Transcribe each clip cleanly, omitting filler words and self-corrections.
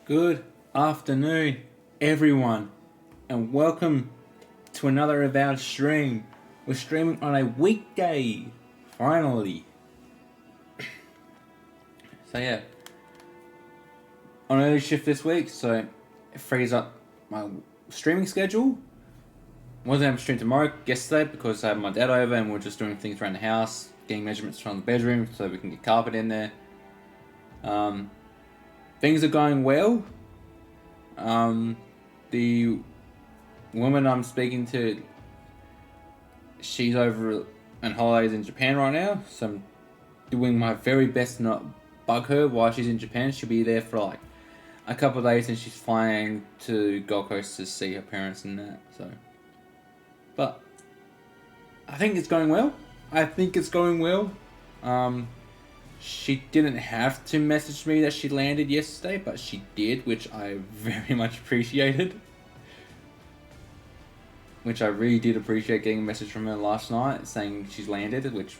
Good afternoon, everyone, and welcome to another Avowed stream. We're streaming on a weekday, finally. So yeah, on early shift this week, so it frees up my streaming schedule. Wasn't able to stream tomorrow, yesterday, because I had my dad over and we're just doing things around the house, getting measurements from the bedroom so we can get carpet in there. Things are going well. The woman I'm speaking to, she's over on holidays in Japan right now, so I'm doing my very best to not bug her while she's in Japan. She'll be there for like a couple of days and she's flying to Gold Coast to see her parents and that, so. But I think it's going well. She didn't have to message me that she landed yesterday, but she did, which I very much appreciated. Which I really did appreciate getting a message from her last night saying she's landed, which...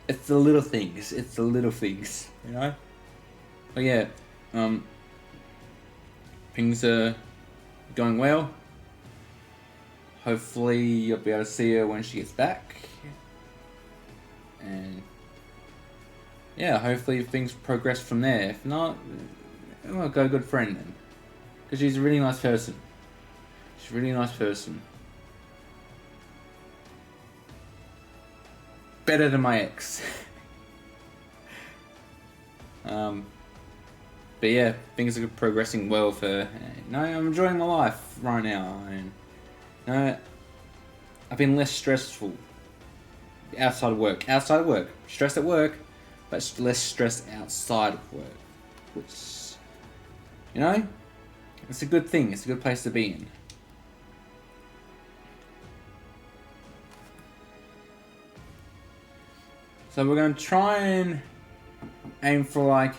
It's the little things, you know? But yeah, things are going well. Hopefully you'll be able to see her when she gets back. And... yeah, hopefully things progress from there. If not, I'll go good friend then. Because she's a really nice person. She's a really nice person. Better than my ex. But yeah, things are progressing well for her. No, I'm enjoying my life right now. And no, I've been less stressful outside of work. Stressed at work, but less stressed outside of work. Which, you know, it's a good thing. It's a good place to be in. So we're going to try and aim for like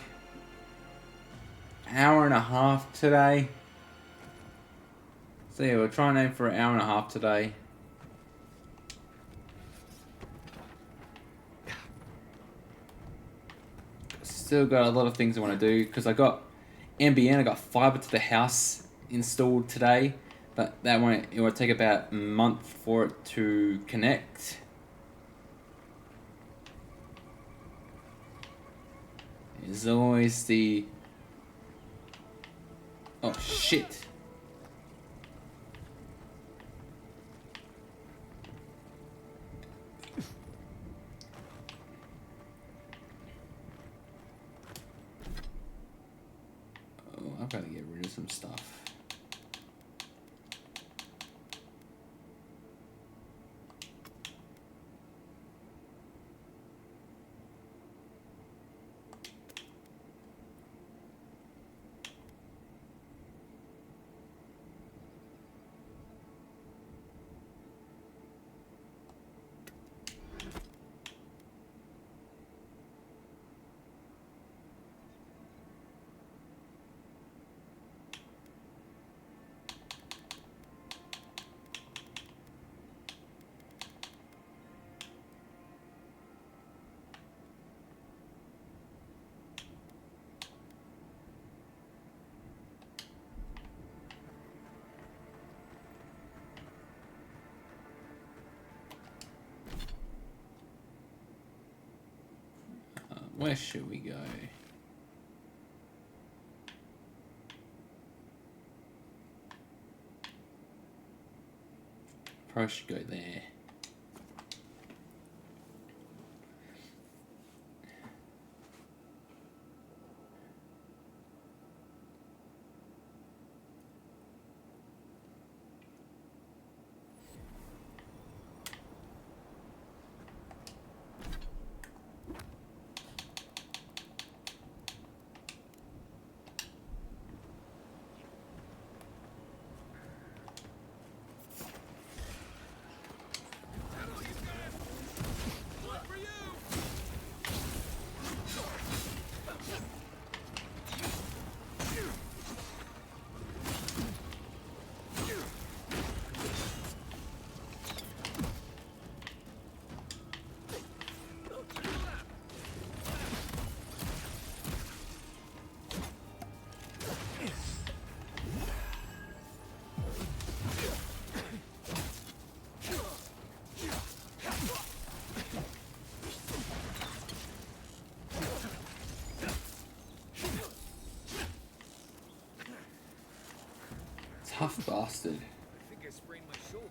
an hour and a half today. So yeah, we'll try and aim for an hour and a half today. Still got a lot of things I want to do because I got NBN, I got fiber to the house installed today, but it will take about a month for it to connect. There's always the... oh shit. Oh, I've got to get rid of some stuff. Where should we go? Probably should go there. Tough bastard. I think I sprained my shoulder.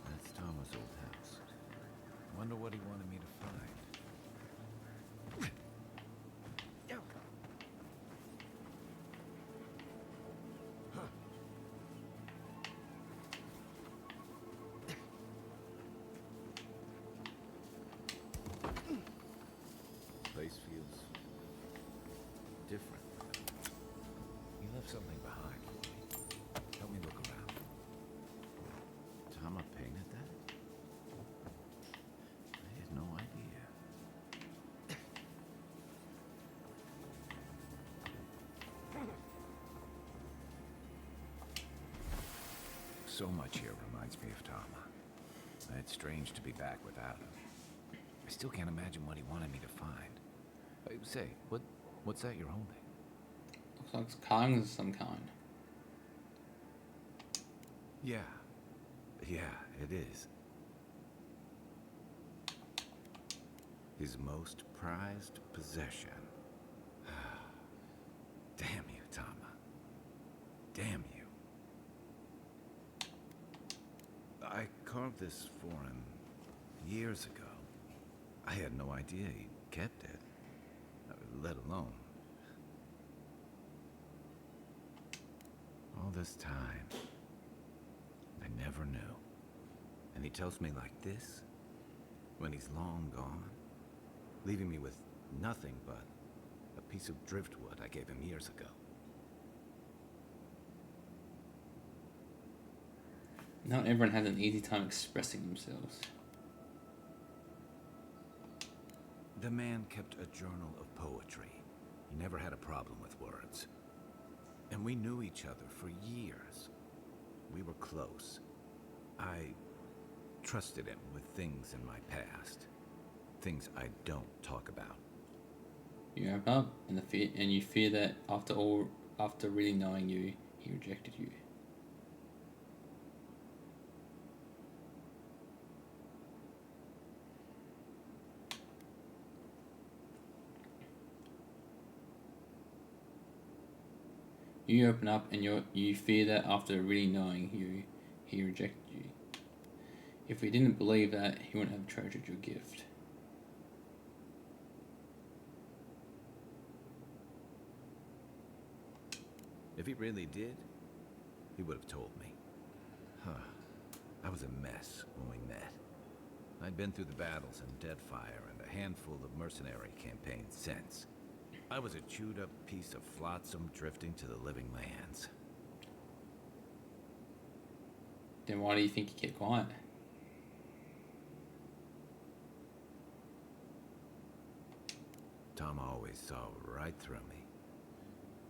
That's Thomas' old house. Wonder what he wanted me to find. Place feels different. You left something behind for me. Help me look around. Tama painted that? I had no idea. So much here reminds me of Tama. It's strange to be back without him. I still can't imagine what he wanted me to find. Say, what's that you're holding? Looks like it's carvings of some kind. Yeah, it is. His most prized possession. Damn you, Tama. Damn you. I carved this for him years ago. I had no idea he kept it, let alone. All this time, I never knew. And he tells me like this, when he's long gone, leaving me with nothing but a piece of driftwood I gave him years ago. Not everyone has an easy time expressing themselves. The man kept a journal of poetry. He never had a problem with words. And we knew each other for years. We were close. I trusted him with things in my past. Things I don't talk about. You wrap up, and you fear that after really knowing you, he rejected you. You open up, and you fear that after really knowing you, he rejected you. If we didn't believe that, he wouldn't have treasured your gift. If he really did, he would have told me. I was a mess when we met. I'd been through the battles in Deadfire and a handful of mercenary campaigns since. I was a chewed-up piece of flotsam drifting to the living lands. Then why do you think he kept quiet? Tom always saw right through me.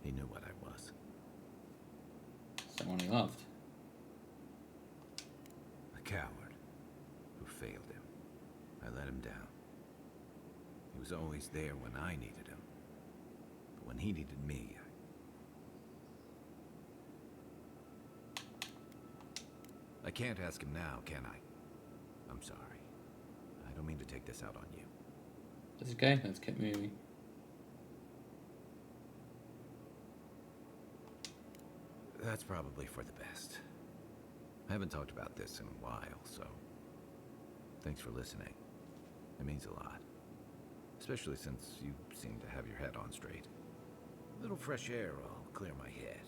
He knew what I was. Someone he loved. A coward who failed him. I let him down. He was always there when I needed him. But when he needed me, I can't ask him now, can I? I'm sorry. I don't mean to take this out on you. That's okay, let's keep moving. That's probably for the best. I haven't talked about this in a while, so thanks for listening. It means a lot. Especially since you seem to have your head on straight. A little fresh air will clear my head.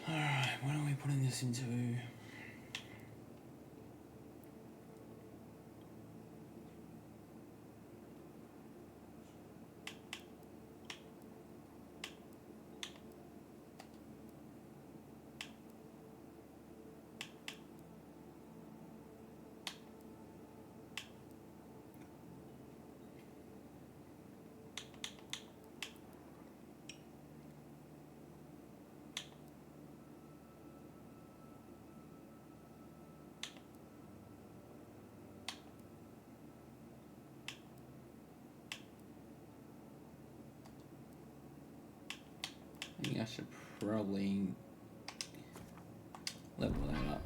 Alright, what are we putting this into? I should probably level that up.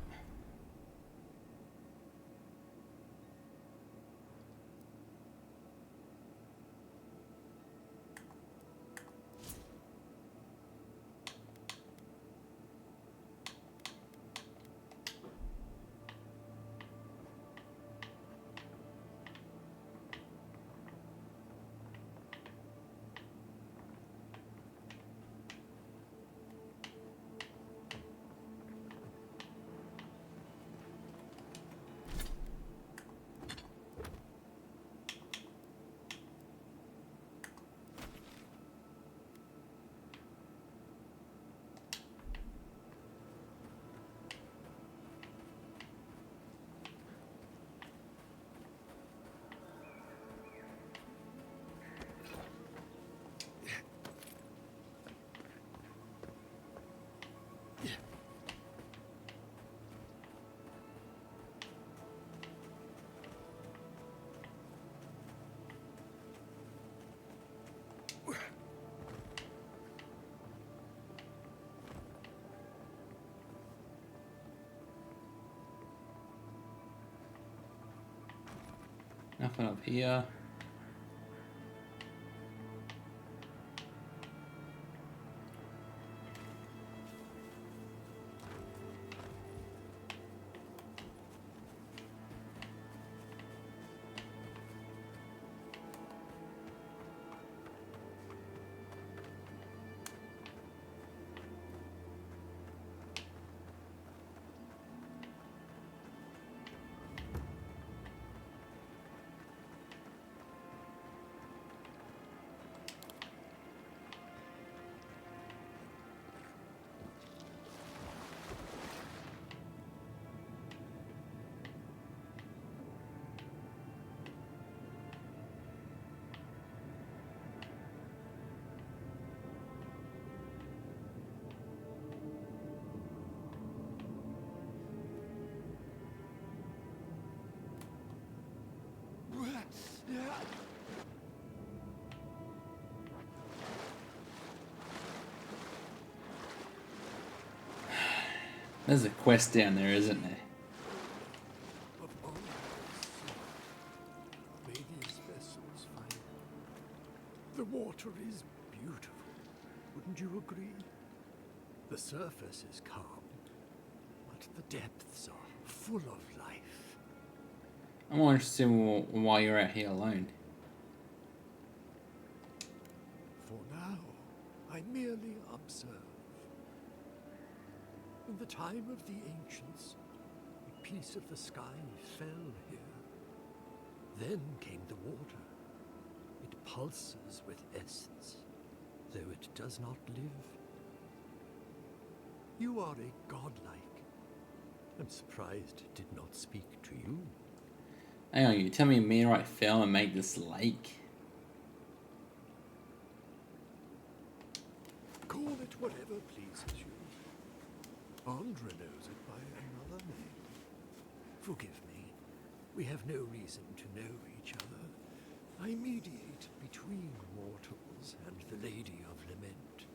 Nothing up here. There's a quest down there, isn't there? Of all may these vessels find. The water is beautiful, wouldn't you agree? The surface is calm, but the depths are full of life. I'm more interested in why you're out here alone. For now, I merely observe. In the time of the ancients, a piece of the sky fell here. Then came the water. It pulses with essence, though it does not live. You are a godlike. I'm surprised it did not speak to you. Hang on, you tell me a meteorite fell and made this lake? Call it whatever pleases you. Andra knows it by another name. Forgive me. We have no reason to know each other. I mediate between mortals and the Lady of Lament.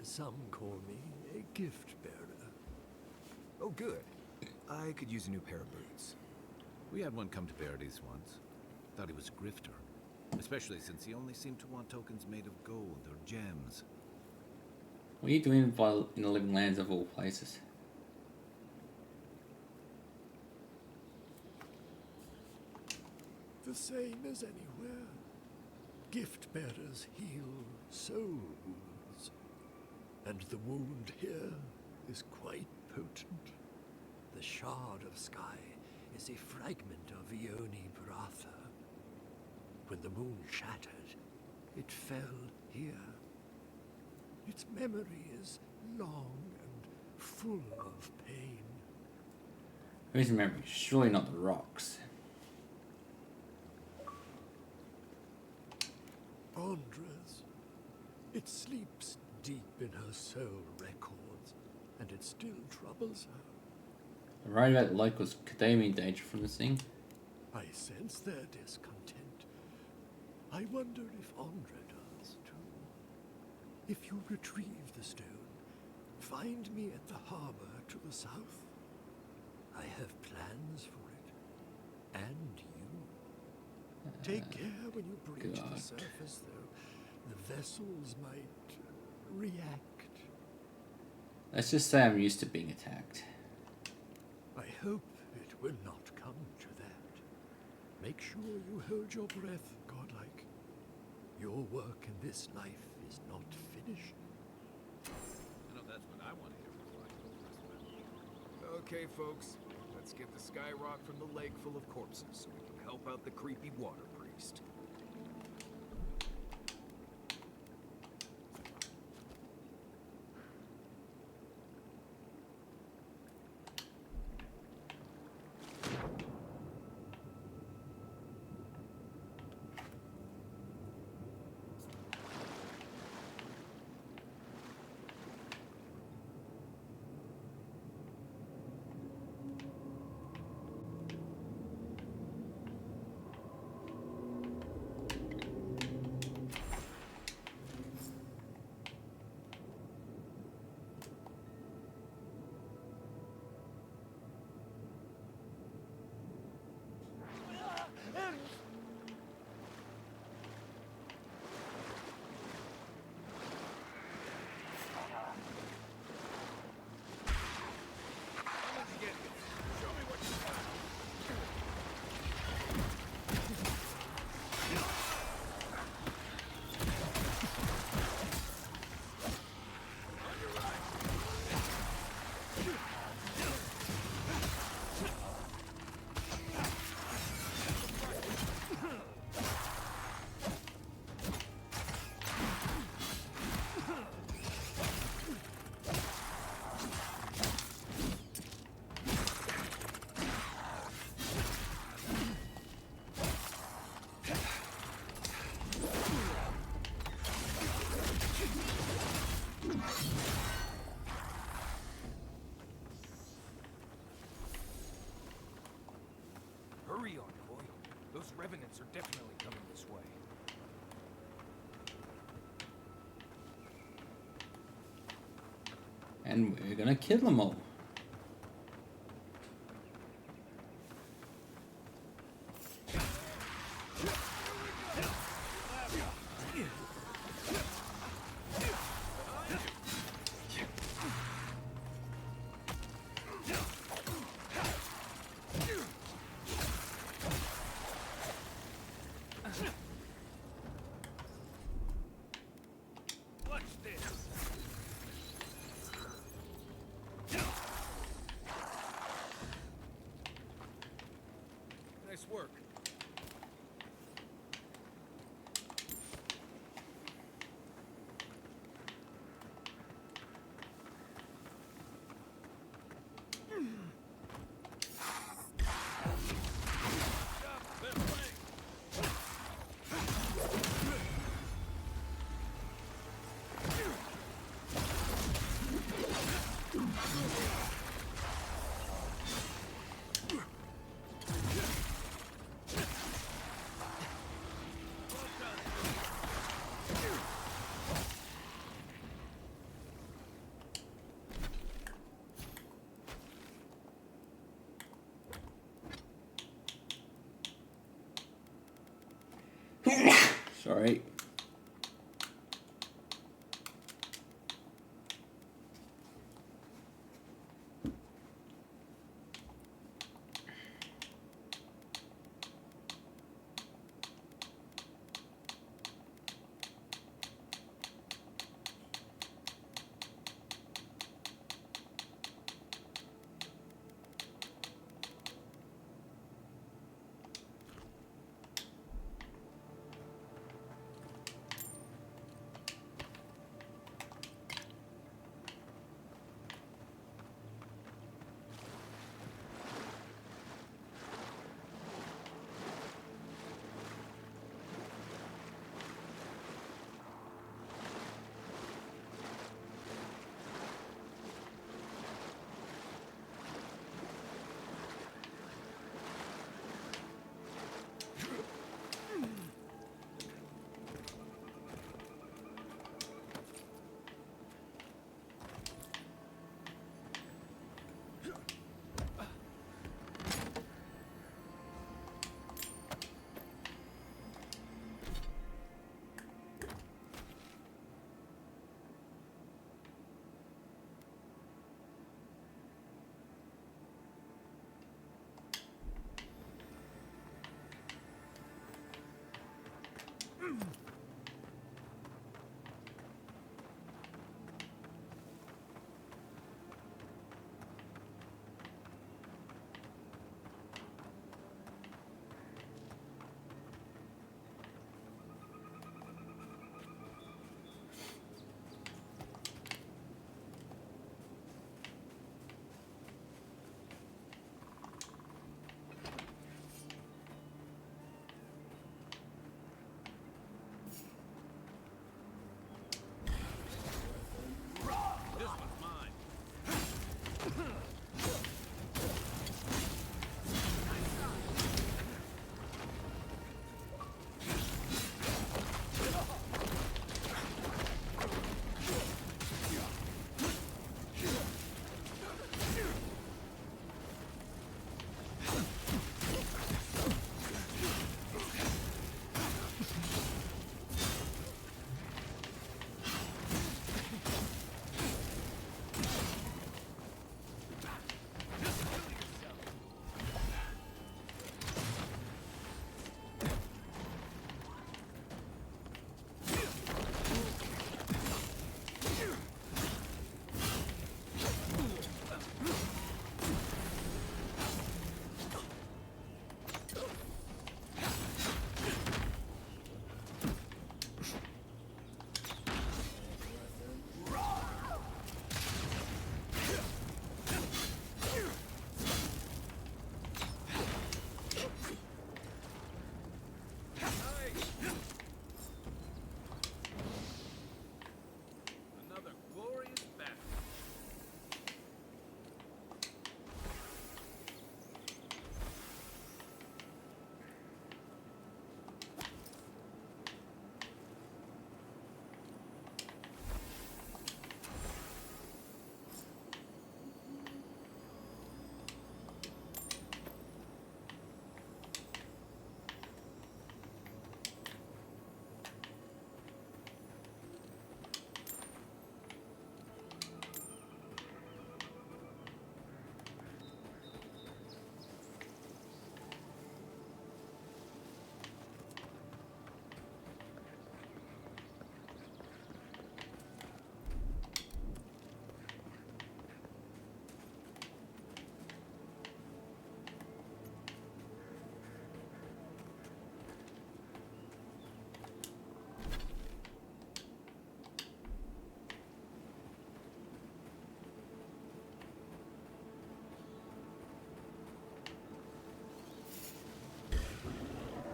Some call me a gift bearer. Oh, good. I could use a new pair of boots. We had one come to Verdes once. Thought he was a grifter. Especially since he only seemed to want tokens made of gold or gems. What are you doing in the Living Lands of all places? The same as anywhere. Gift bearers heal soul wounds. And the wound here is quite potent. The shard of sky is a fragment of Ione Bratha. When the moon shattered, it fell here. Its memory is long and full of pain. Whose memory? Surely not the rocks. Andra's. It sleeps deep in her soul records, and it still troubles her. I'm worried about the locals. Could they be in danger from this thing? I sense their discontent. I wonder if Andra does too. If you retrieve the stone, find me at the harbor to the south. I have plans for it. And you. Take care when you bring to God. the surface, though. The vessels might react. Let's just say I'm used to being attacked. I hope it will not come to that. Make sure you hold your breath, godlike. Your work in this life is not finished. I know that's what I want to hear before I go for a swim. Okay, folks, let's get the skyrock from the lake full of corpses so we can help out the creepy water priest. Hurry on, boy. Those revenants are definitely coming this way. And we're gonna kill them all. Watch this. Nice work. Sorry. This one's mine. Another glorious battle.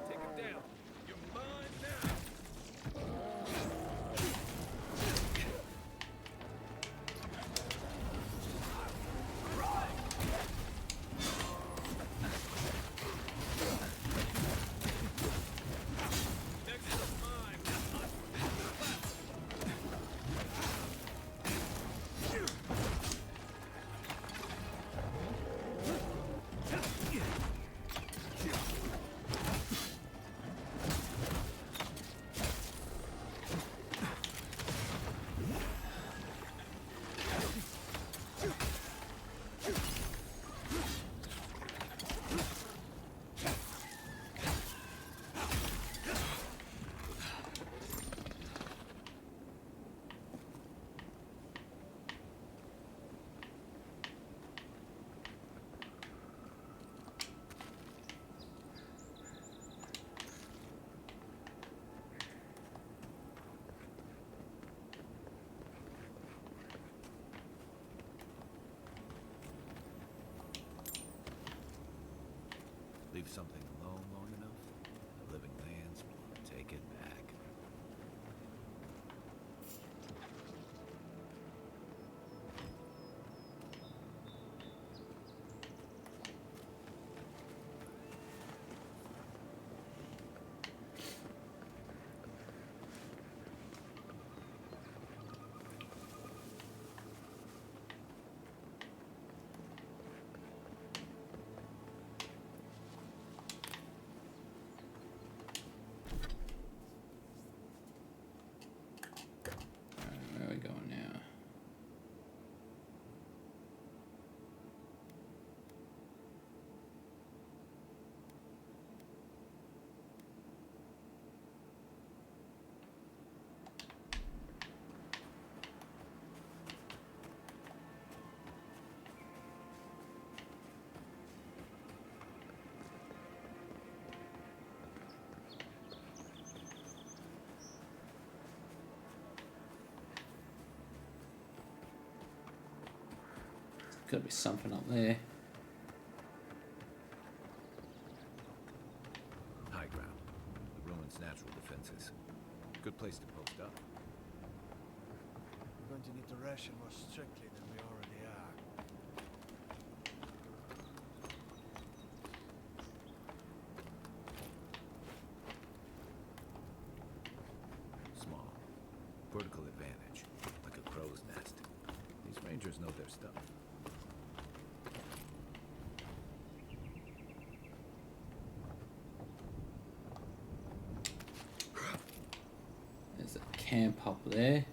Take it down. You're mine now. Next one's mine. Leave something alone long enough, the living lands will take it back. gotta be something up there. High ground. The ruin's natural defenses. Good place to post up. We're going to need to ration more strictly than we already are. Small. Vertical advantage. Like a crow's nest. These rangers know their stuff. There's a camp up there.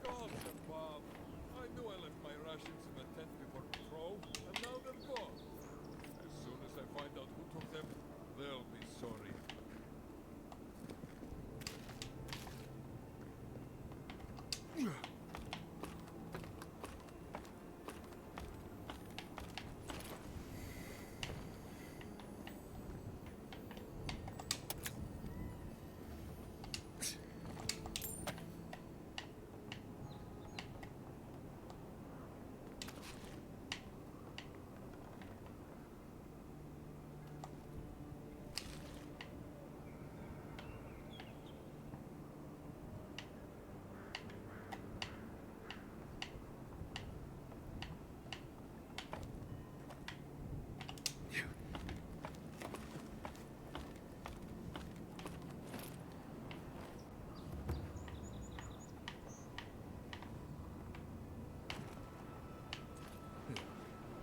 Gossip, Bob. I knew I left my rations in the tent before patrol, and now they're gone. As soon as I find out who took them, they'll be sorry.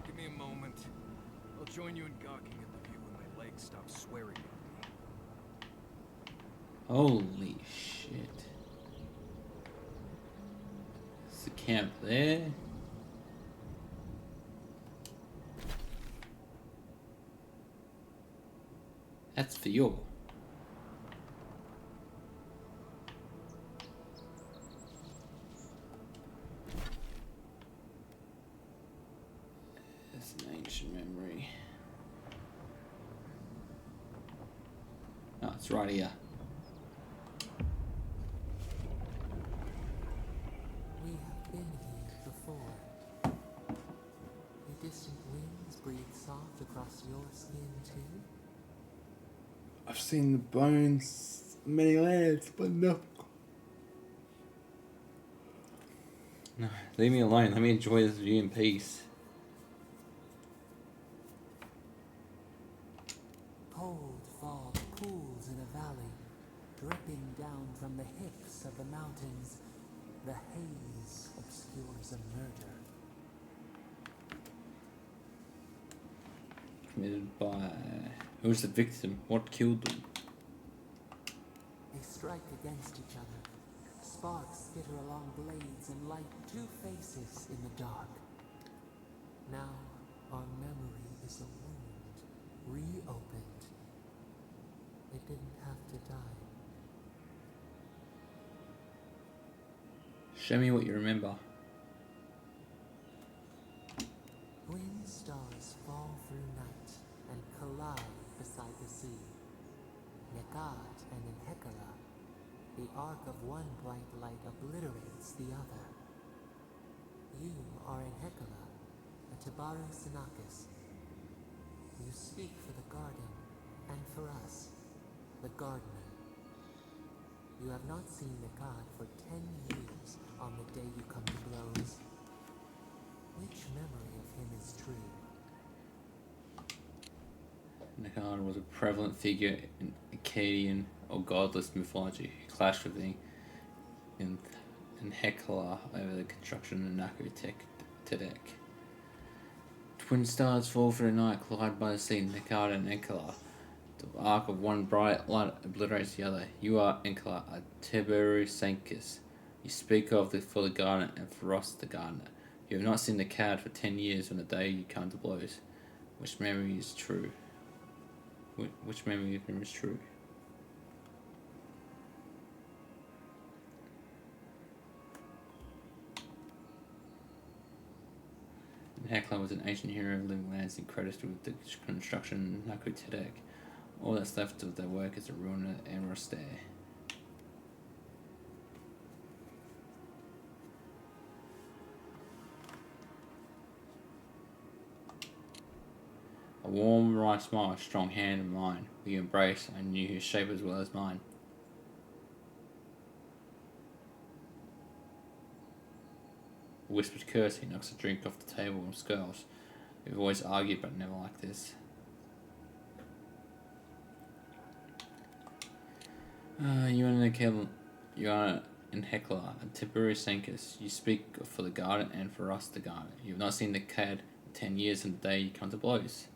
Give me a moment. I'll join you in gawking at the view when my legs stop swearing at me. Holy shit. There's a camp there. That's for you. That's an ancient memory. Oh, it's right here. We have been here before. The distant winds breathe soft across your skin too. I've seen the bones many lands, but no. No, leave me alone. Let me enjoy this view in peace. Cold fog pools in a valley, dripping down from the hips of the mountains. The haze obscures a murder. Committed by... Who's the victim? What killed them? They strike against each other. Sparks skitter along blades and light two faces in the dark. Now our memory is a wound, reopened. It didn't have to die. Show me what you remember. Twin stars fall through night and collide beside the sea. Nekad and Enhekala. The arc of one bright light obliterates the other. You are Enhekala, a Tabaru Sinakis. You speak for the garden, and for us, the gardener. You have not seen Nekad for 10 years on the day you come to blows. Which memory of him is true? Nekard was a prevalent figure in Akkadian or godless mythology. He clashed with the and Hekla over the construction of Naku Tedek. Twin stars fall through the night, collide by the sea, Nekard and Enkala. The arc of one bright light obliterates the other. You are Enkala, a Tiberu Sancus. You speak of for the gardener and for Ross the gardener. You have not seen the cad for 10 years on the day you come to blows. Which memory is true? Which memory of him is true? Hekla was an ancient hero of living lands and credited with the construction of Naku Tedek. All that's left of their work is a ruin and Rostere. A warm, right smile, a strong hand of mine. We embrace, I knew his shape as well as mine. A whispered curse, he knocks a drink off the table and skirls. We've always argued, but never like this. You are in Hekla, and Tiberu Sancus. You speak for the garden and for us the garden. You have not seen the cad in 10 years and the day you come to blows.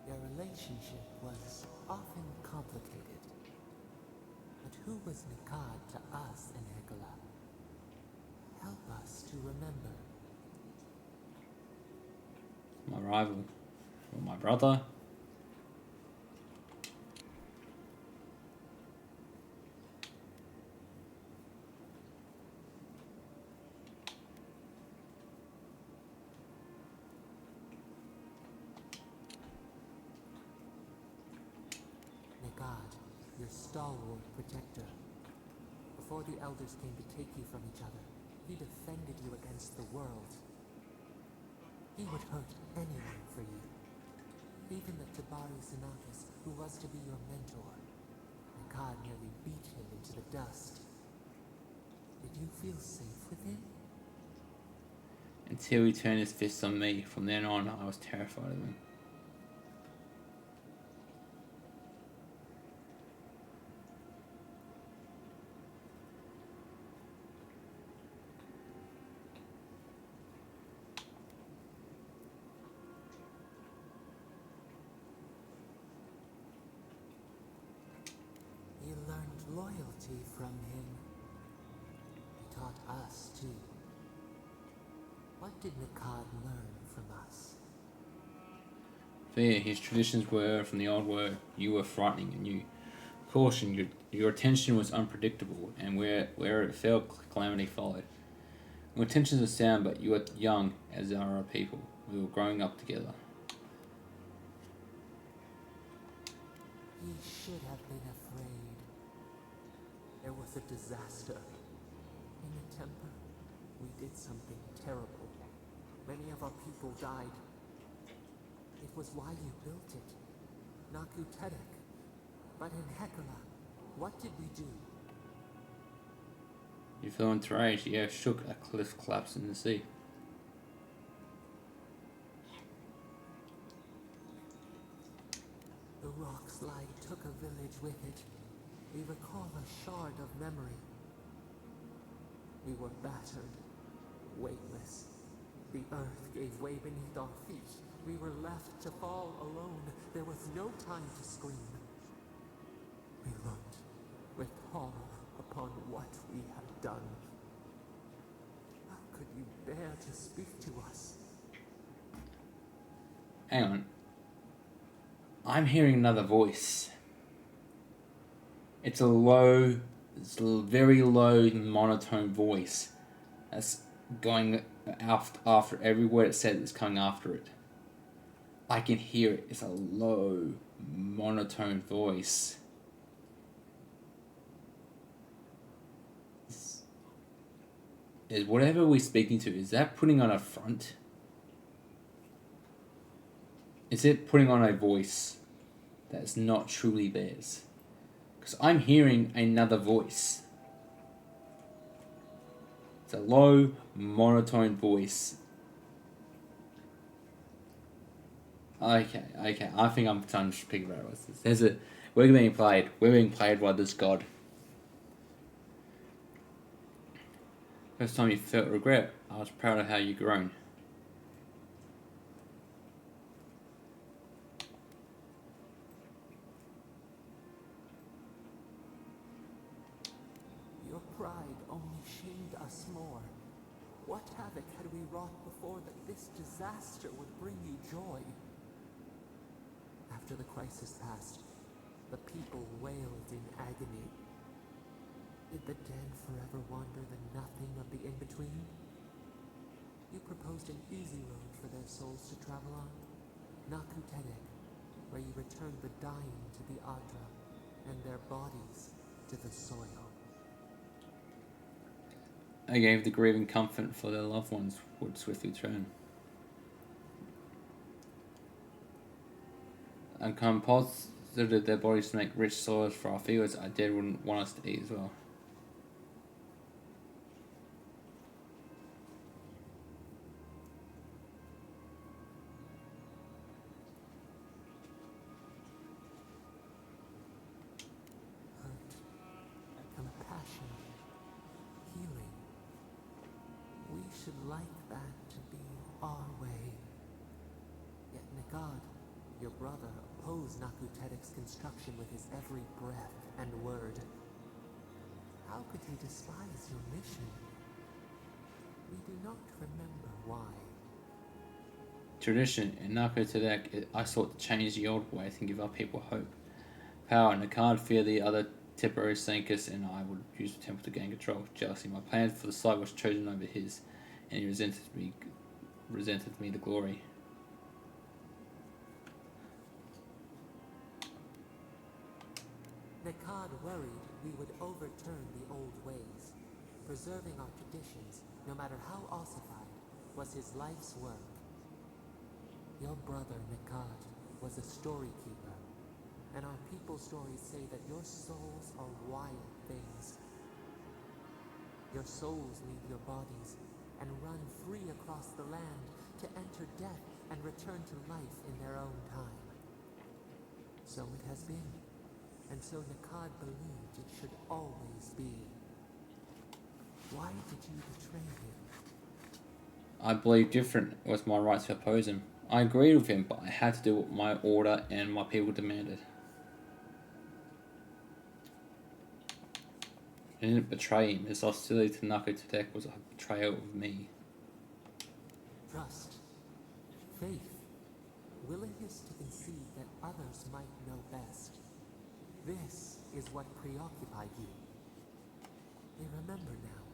Their relationship was often complicated. But who was Nikad to us in Hekala? Help us to remember. My rival, or my brother. Nikad, your stalwart protector. Before the elders came to take you from each other, he defended you against the world. He would hurt anyone for you. Even the Tabari Sinakis, who was to be your mentor. Nikad nearly beat him into the dust. Did you feel safe with him? Until he turned his fists on me. From then on, I was terrified of him. You learned loyalty from him. He taught us too. What did Nikad learn from us? Fear, his traditions were from the old word. You were frightening and you caution. Your attention was unpredictable, and where it fell, calamity followed. Your intentions were sound, but you were young, as are our people. We were growing up together. He should have been afraid. There was a disaster. In the temple, we did something terrible. Many of our people died. It was why you built it. Naku Tedek. But in Hekala, what did we do? You fell into rage. The earth shook. A cliff collapsed in the sea. The rock slide took a village with it. We recall a shard of memory. We were battered, weightless. The earth gave way beneath our feet. We were left to fall alone. There was no time to scream. We looked with horror upon what we had done. How could you bear to speak to us? Hang on. I'm hearing another voice. It's a very low, monotone voice that's going after every word it said that's coming after it. I can hear it. It's a low, monotone voice. Is whatever we're speaking to, is that putting on a front? Is it putting on a voice that's not truly theirs? Because I'm hearing another voice. It's a low, monotone voice. Okay. I think I'm trying to figure out what's this. We're being played. We're being played by this god. First time you felt regret. I was proud of how you grown. Your pride only shamed us more. What havoc had we wrought before that this disaster would bring you joy? After the crisis passed, the people wailed in agony. Did the dead forever wander the nothing of the in-between? You proposed an easy road for their souls to travel on, Nakutedek, where you returned the dying to the Adra, and their bodies to the soil. I gave the grieving comfort for their loved ones would swiftly turn. And composited their bodies to make rich soils for our fields our dead wouldn't want us to eat as well. Hurt, compassion, healing. We should like that to be our way. Yet Nagad, your brother, opposed Nakutedek's construction with his every breath and word. How could he despise your mission? We do not remember why. Tradition in Nakutedek, I sought to change the old ways and give our people hope. Power and Nakad fear the other Tipper Sankus, and I would use the temple to gain control. Jealousy, my plan for the site was chosen over his, and he resented me the glory. Nekad worried we would overturn the old ways. Preserving our traditions, no matter how ossified, was his life's work. Your brother Nekad was a story keeper, and our people's stories say that your souls are wild things. Your souls leave your bodies and run free across the land to enter death and return to life in their own time. So it has been. And so Nekad believed it should always be. Why did you betray him? I believed different. It was my right to oppose him. I agreed with him, but I had to do what my order and my people demanded. I didn't betray him. His hostility to Nakutedek was a betrayal of me. Trust. Faith. Willingness to concede that others might know best. This is what preoccupied you. We remember now.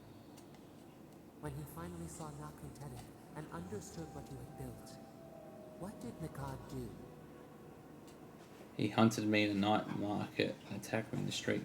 When he finally saw Nakutedek and understood what you had built, what did Nekad do? He hunted me in the night market and attacked me in the street.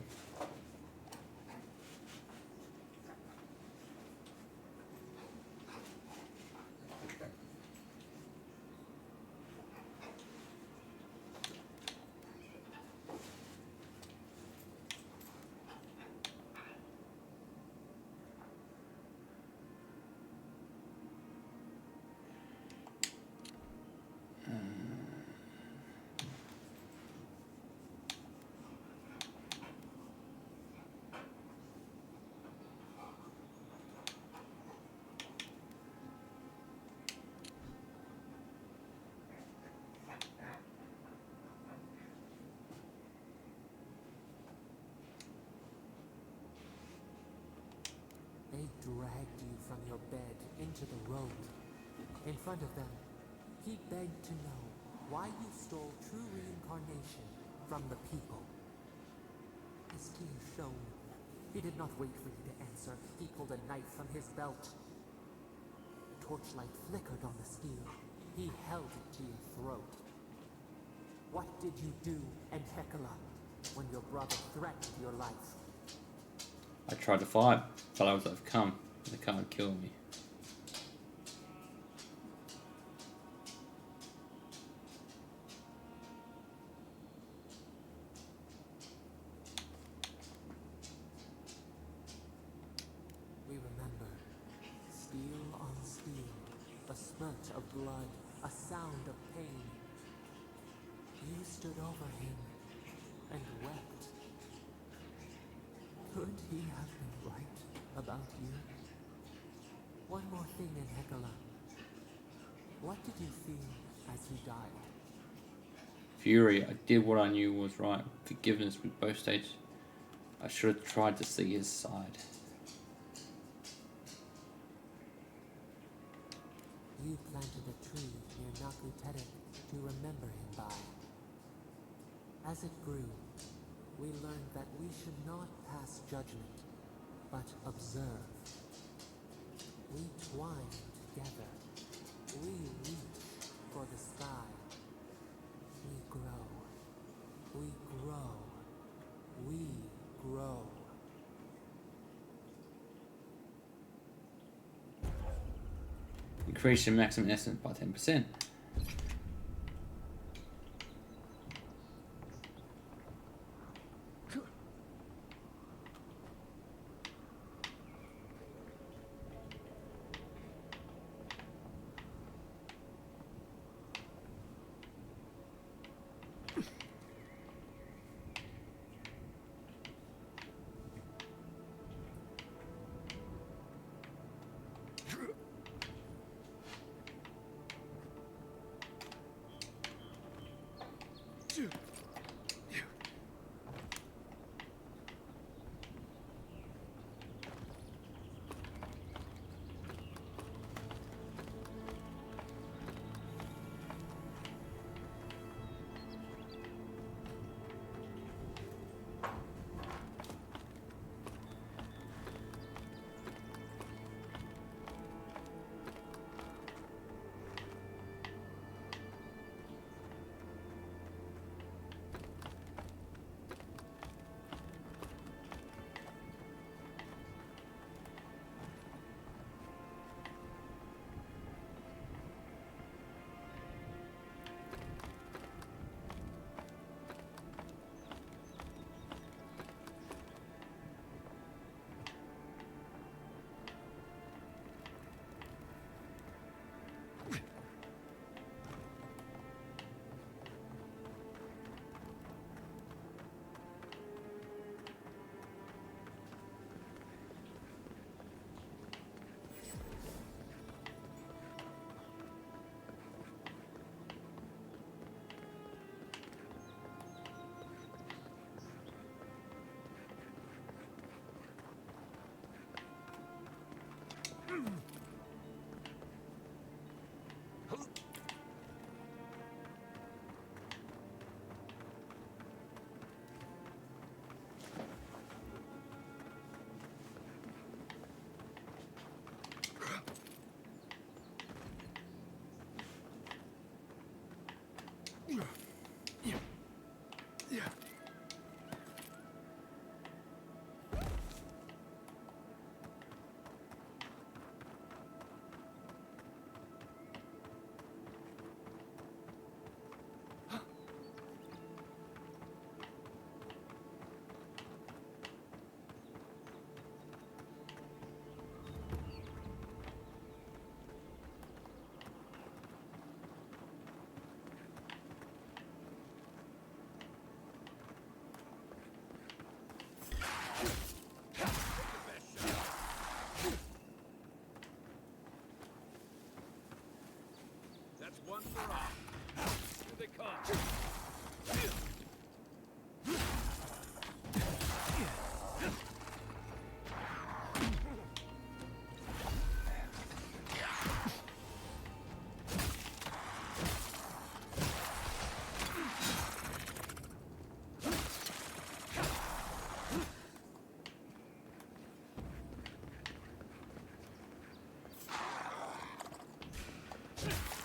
They dragged you from your bed into the road. In front of them, he begged to know why you stole true reincarnation from the people. His tears shone. He did not wait for you to answer. He pulled a knife from his belt. Torchlight flickered on the steel. He held it to your throat. What did you do, Enhekala, when your brother threatened your life? I tried to fight, but I was overcome. They can't kill me. We remember. blood, a sound of pain. You stood over him and wept. Could he have been right about you? One more thing, Enhekala. What did you feel as he died? Fury. I did what I knew was right. Forgiveness. We both stated I should have tried to see his side. You planted a tree near Naku Tedek to remember him by. As it grew, we learned that we should not pass judgment, but observe. We twine together. We reach for the sky. We grow. We grow. We grow. Increase your maximum essence by 10%. That's one for all. Here they come.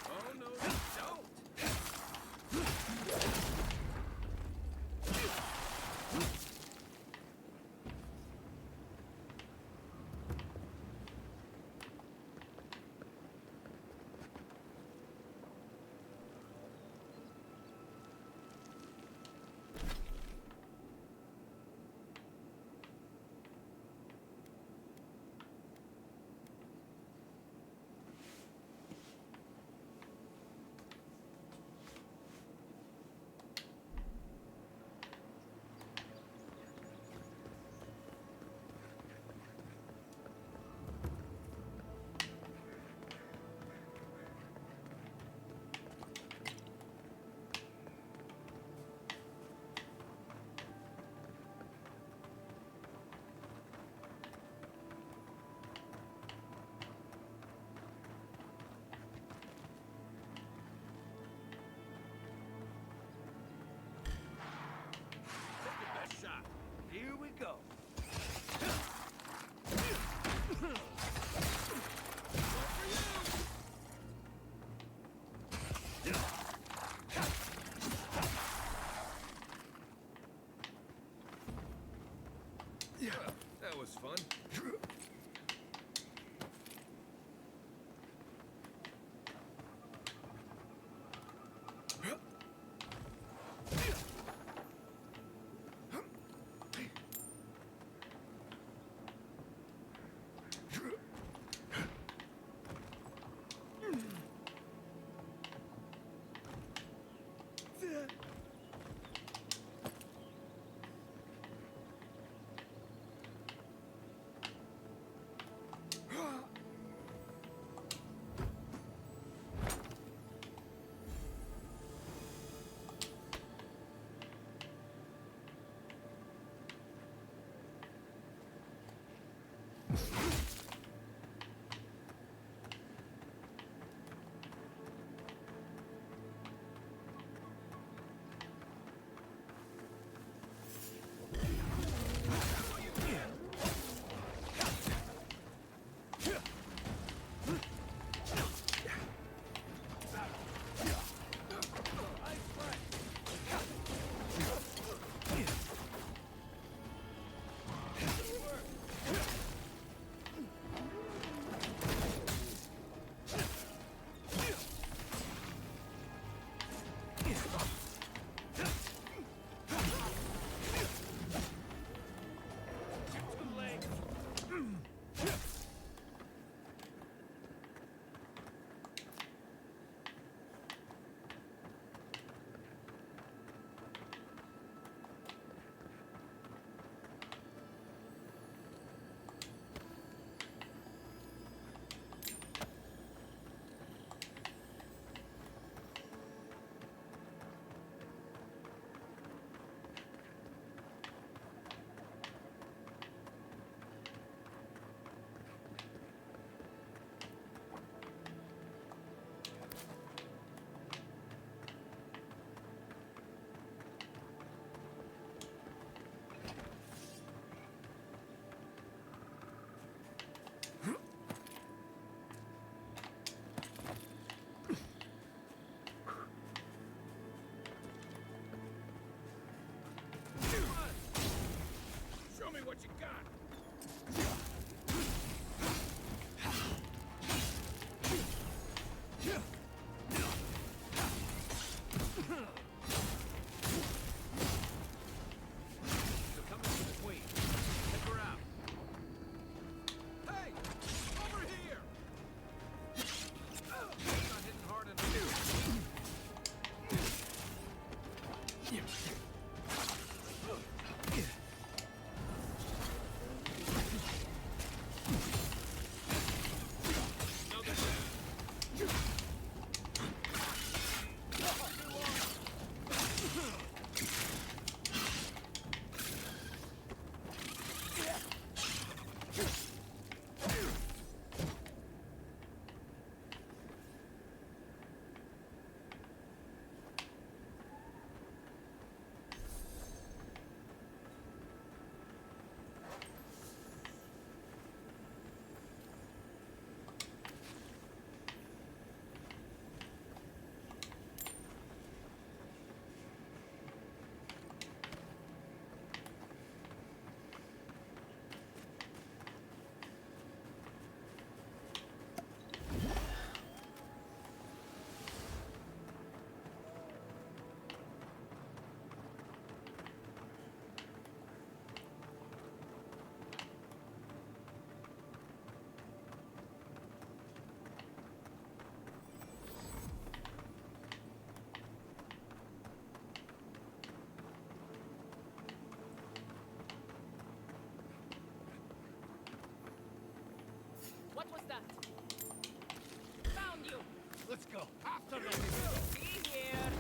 Oh no, you don't! you got? They're coming for the queen. Take her out. Hey! Over here! Not hitting hard enough. What was that? Found you! Let's go. After them. Be here!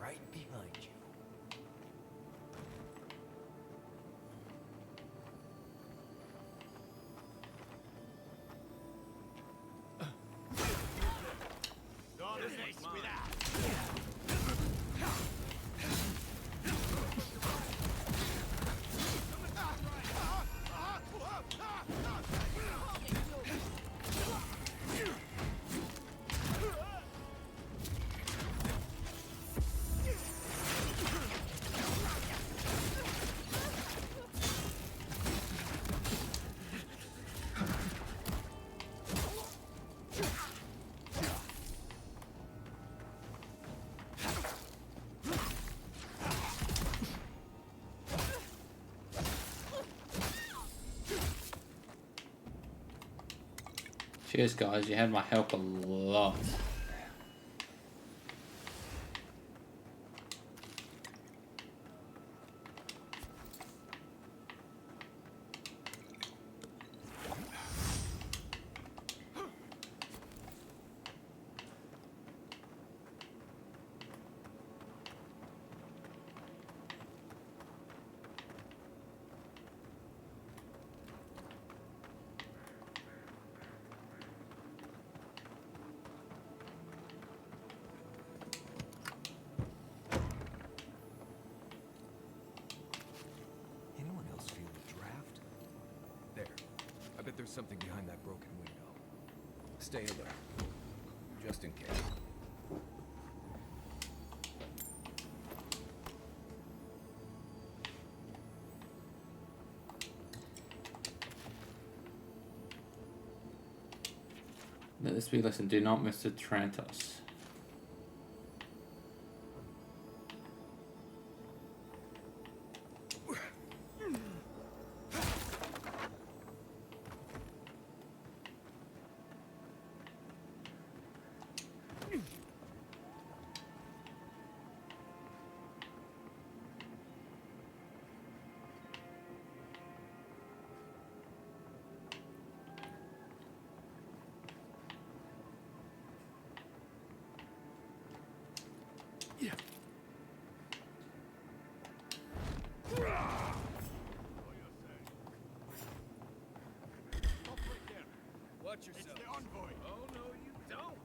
Right behind you. Don't mess with that. Cheers, guys. You had my help a lot. Anyone else feel the draft? There. I bet there's something behind that broken window. Stay alert. Just in case. Let this be a lesson. Do not miss the Trantos. Watch yourself. It's the envoy. Oh no, you don't.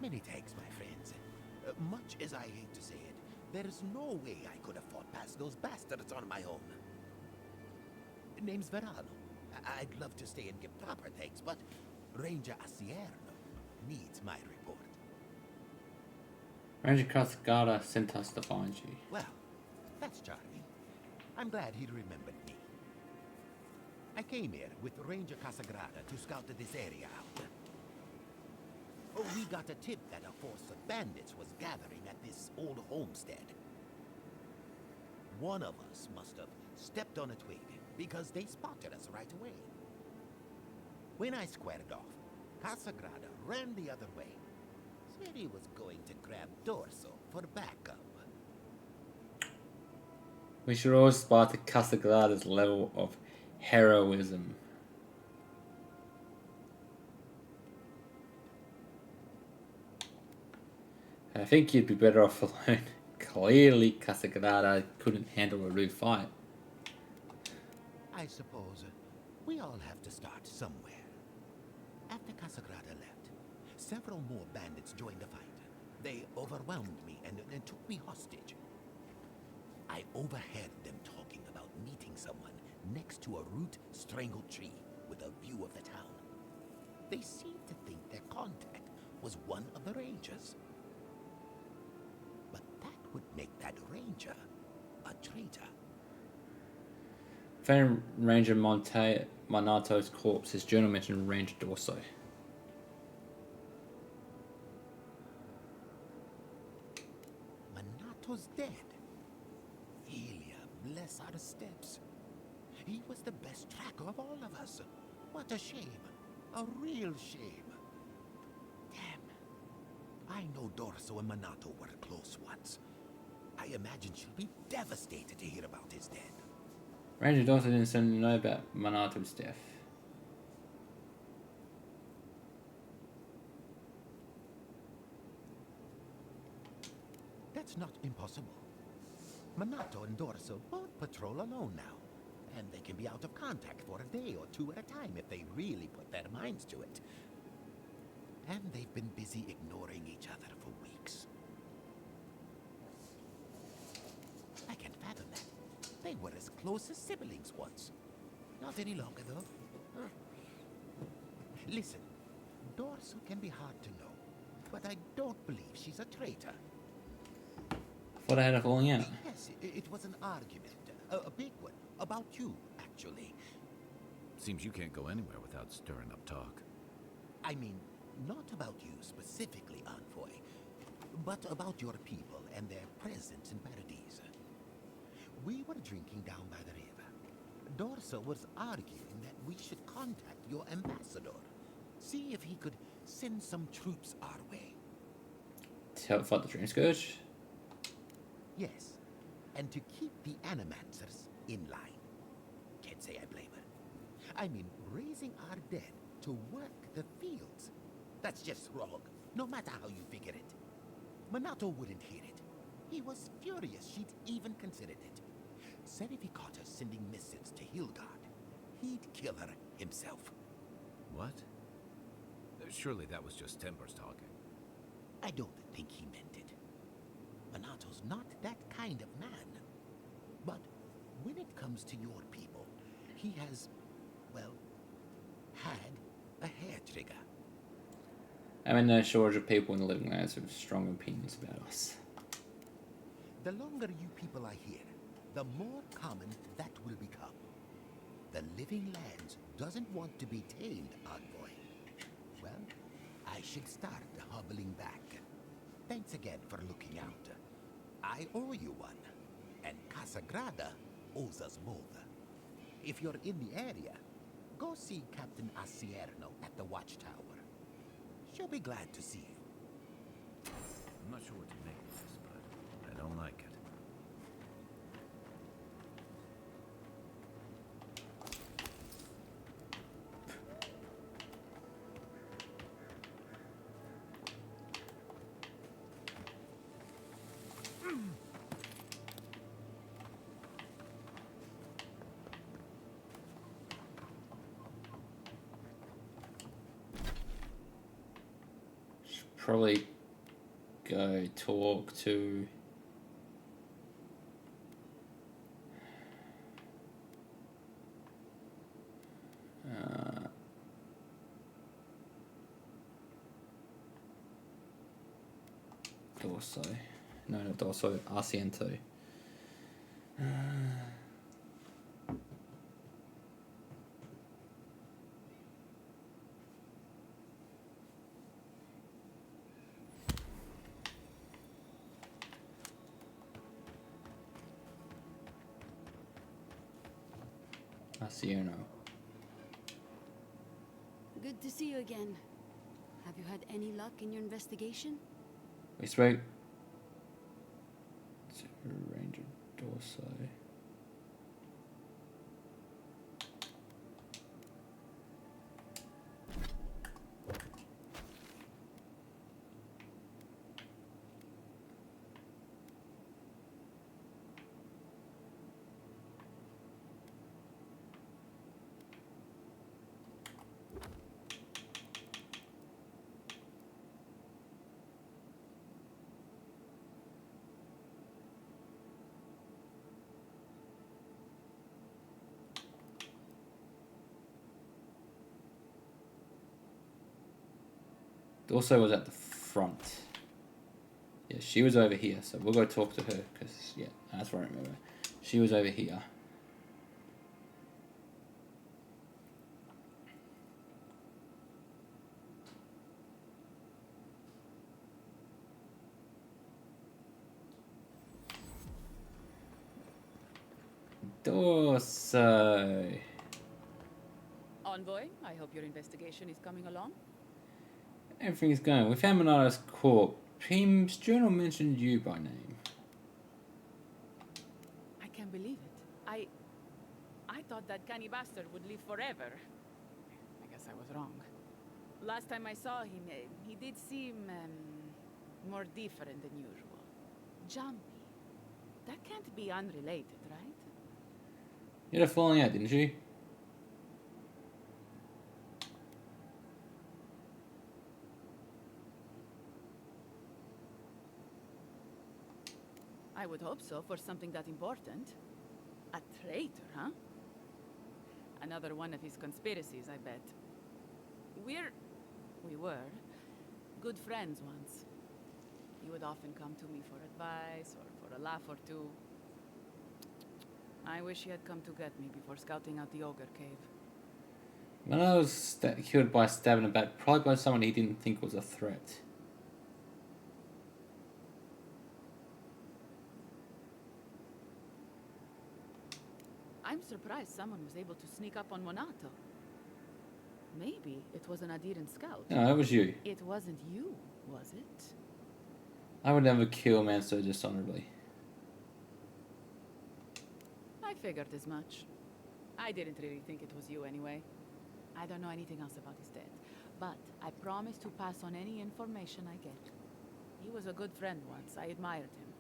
Many thanks, my friends. Much as I hate to say it, there is no way I could have fought past those bastards on my own. Name's Verano. I'd love to stay and give proper thanks, but Ranger Asierno needs my report. Ranger Cascada sent us to find you. Well, that's charming. I'm glad he remembered me. I came here with Ranger Casagrada to scout this area out. Oh, we got a tip that a force of bandits was gathering at this old homestead. One of us must have stepped on a twig because they spotted us right away. When I squared off, Casagrada ran the other way. Said he was going to grab Dorso for backup. We should all aspire to Casagrada's level of heroism. I think you'd be better off alone. Clearly, Casagrada couldn't handle a real fight. I suppose we all have to start somewhere. After Casagrada left, several more bandits joined the fight. They overwhelmed me and took me hostage. I overheard them talking about meeting someone next to a root-strangled tree with a view of the town. They seemed to think their contact was one of the rangers. But that would make that ranger a traitor. Found Ranger Monato's corpse. His journal mentioned Ranger Dorso. Monato's dead. Elia, bless our steps. He was the best tracker of all of us. What a shame. A real shame. Damn. I know Dorso and Monato were close once. I imagine she'll be devastated to hear about his death. Ranger also didn't seem to know about Manato's death. That's not impossible. Minato and Dorso both patrol alone now, and they can be out of contact for a day or two at a time if they really put their minds to it. And they've been busy ignoring each other for weeks. I can fathom that. They were as close as siblings once. Not any longer, though. Huh. Listen, Dorso can be hard to know, but I don't believe she's a traitor. Thought I had a falling out. Yes, it was an argument. A big one. About you, actually. Seems you can't go anywhere without stirring up talk. I mean, not about you specifically, Envoy, but about your people and their presence in Paradise. We were drinking down by the river. Dorso was arguing that we should contact your ambassador. See if he could send some troops our way. To help fight the Dream Scourge? Yes, and to keep the Animancers in line. Can't say I blame her. I mean, raising our dead to work the fields. That's just wrong, no matter how you figure it. Minato wouldn't hear it. He was furious she'd even considered it. Said if he caught her sending missives to Hildgard, he'd kill her himself. What? Surely that was just Timbers talking. I don't think he meant it. Minato's not that kind of man. But when it comes to your people, he has, well, had a hair trigger. I'm in no shortage of people in the Living Lands with strong opinions about us. The longer you people are here, the more common that will become. The Living Lands doesn't want to be tamed, Envoy. Well, I should start hobbling back. Thanks again for looking out. I owe you one, and Casagrada owes us both. If you're in the area, go see Captain Asierno at the Watchtower. She'll be glad to see you. I'm not sure what to make of this, but I don't like it. Probably go talk to Dorso. No, not Dorso, Arciento. Arciento. Good to see you again. Have you had any luck in your investigation? We spoke to Ranger Dorso. Dorso was at the front. Yeah, she was over here, so we'll go talk to her, because, yeah, that's what I remember. She was over here. Dorso. Envoy, I hope your investigation is coming along. Everything's going. We found Monato's corpse. Pim's journal mentioned you by name. I can't believe it. thought that canny bastard would live forever. I guess I was wrong. Last time I saw him, he did seem more different than usual. Jumpy. That can't be unrelated, right? You had a falling out, didn't you? I would hope so for something that important. A traitor, huh? Another one of his conspiracies, I bet. We were good friends once. He would often come to me for advice or for a laugh or two. I wish he had come to get me before scouting out the ogre cave. When I was killed by stabbing a bat, probably by someone he didn't think was a threat. I'm surprised someone was able to sneak up on Monato. Maybe it was an Adiran scout. No, it was you. It wasn't you, was it? I would never kill a man so dishonorably. I figured as much. I didn't really think it was you anyway. I don't know anything else about his death, but I promise to pass on any information I get. He was a good friend once. I admired him.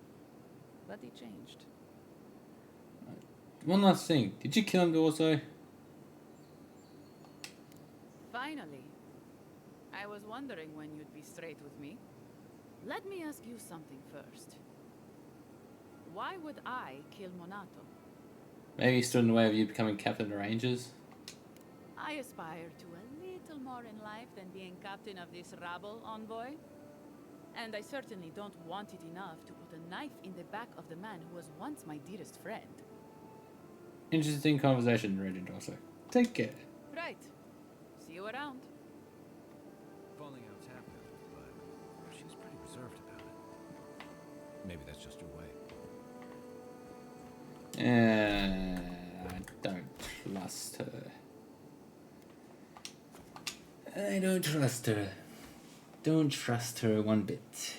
But he changed. One last thing. Did you kill him also? Finally. I was wondering when you'd be straight with me. Let me ask you something first. Why would I kill Monato? Maybe he stood in the way of you becoming captain of the Rangers? I aspire to a little more in life than being captain of this rabble, envoy. And I certainly don't want it enough to put a knife in the back of the man who was once my dearest friend. Interesting conversation, Regent also. Take care. Right. See you around. Falling outs happen, but she's pretty reserved about it. Maybe that's just her way. I don't trust her. I don't trust her. Don't trust her one bit.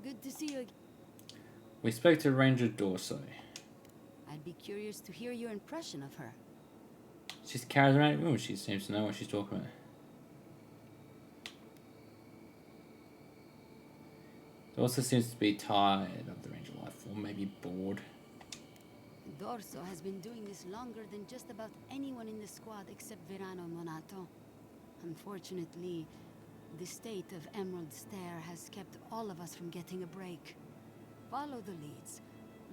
Good to see you again. We spoke to Ranger Dorso. I'd be curious to hear your impression of her. She's charismatic. Oh, she seems to know what she's talking about. Dorso seems to be tired of the Ranger life, or maybe bored. Dorso has been doing this longer than just about anyone in the squad except Verano and Monato. Unfortunately, the state of Emerald Stair has kept all of us from getting a break. Follow the leads,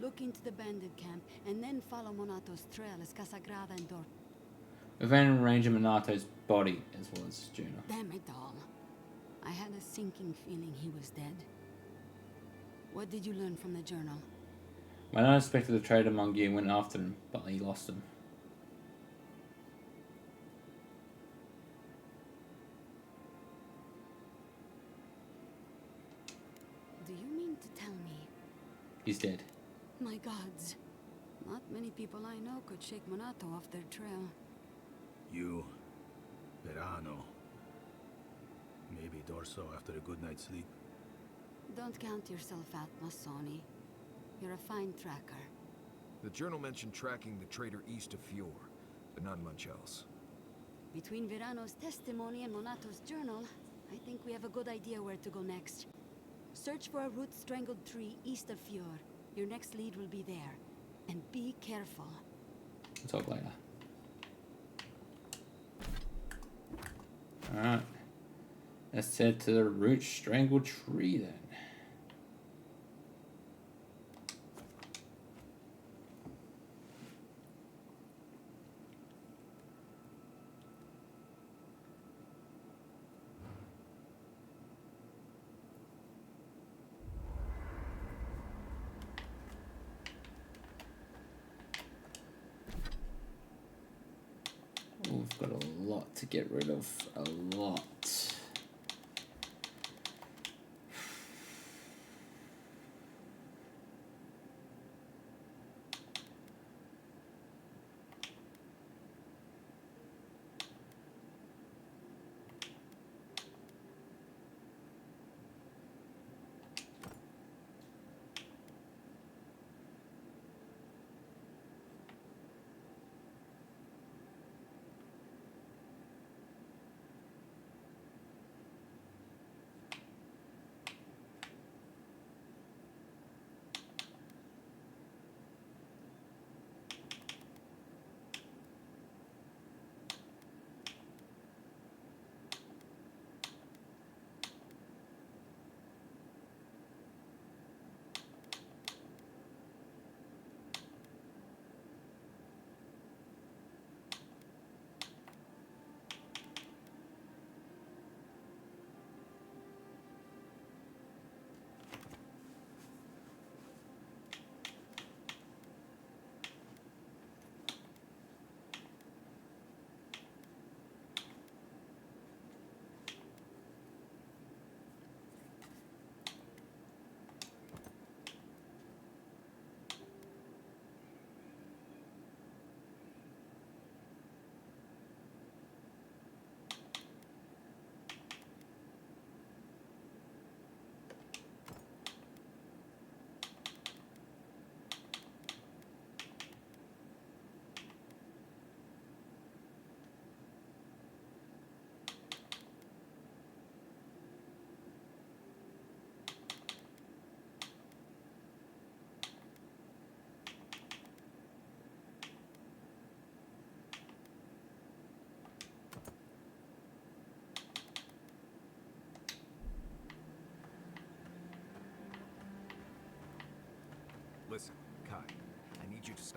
look into the bandit camp, and then follow Monato's trail as Casagrada and Dor... We found Ranger Monato's body as well as Juno. Damn it all. I had a sinking feeling he was dead. What did you learn from the journal? My unexpected traitor Mongier went after him, but he lost him. Do you mean to tell me? He's dead. My gods. Not many people I know could shake Monato off their trail. You, Verano, maybe Dorso after a good night's sleep. Don't count yourself out, Massoni. You're a fine tracker. The journal mentioned tracking the traitor east of Fior, but not much else. Between Verano's testimony and Monato's journal, I think we have a good idea where to go next. Search for a root-strangled tree east of Fior. Your next lead will be there. And be careful. We'll talk later. Alright. Let's head to the root-strangled tree then. We've got a lot to get rid of. A lot.